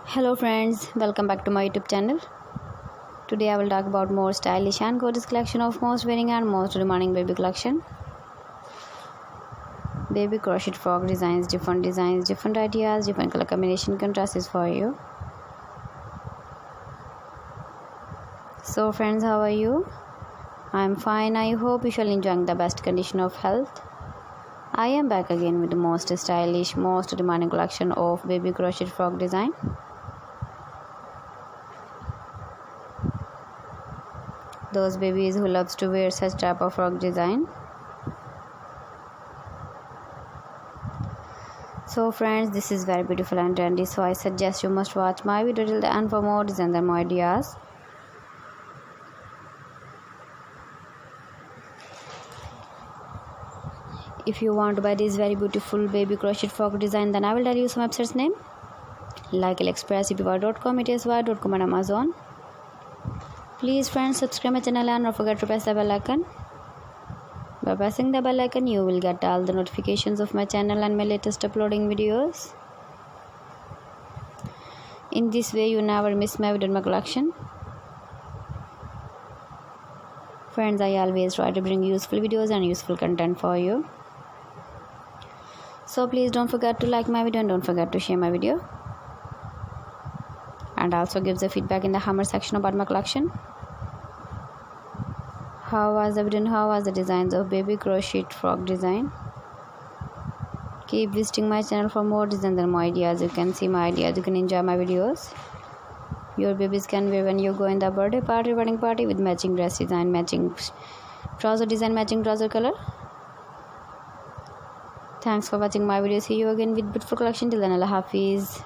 Hello friends, welcome back to my YouTube channel. Today I will talk about more stylish and gorgeous collection of most wearing and most demanding baby collection. Baby crochet frog designs, different ideas, different color combination contrasts for you. So friends, how are you? I am fine. I hope you shall enjoying the best condition of health. I am back again with the most stylish, most demanding collection of baby crochet frog design. Those babies who loves to wear such type of frog design. So friends, this is very beautiful and trendy, so I suggest you must watch my video till the end for more designs and more ideas. If you want to buy this very beautiful baby crochet frog design, then I will tell you some websites name like AliExpress, epy.com, etsy.com and Amazon. Please friends, subscribe my channel and don't forget to press the bell icon. By pressing the bell icon, you will get all the notifications of my channel and my latest uploading videos. In this way, you never miss my video in my collection. Friends, I always try to bring useful videos and useful content for you. So please don't forget to like my video and don't forget to share my video. And also give the feedback in the hammer section about my collection. How was the video and how was the designs of baby crochet frog design? Keep visiting my channel for more designs and more ideas. You can see my ideas, you can enjoy my videos. Your babies can wear when you go in the birthday party, wedding party with matching dress design, matching trouser design, matching trouser color. Thanks for watching my video. See you again with beautiful collection. Till then, Allah Hafiz.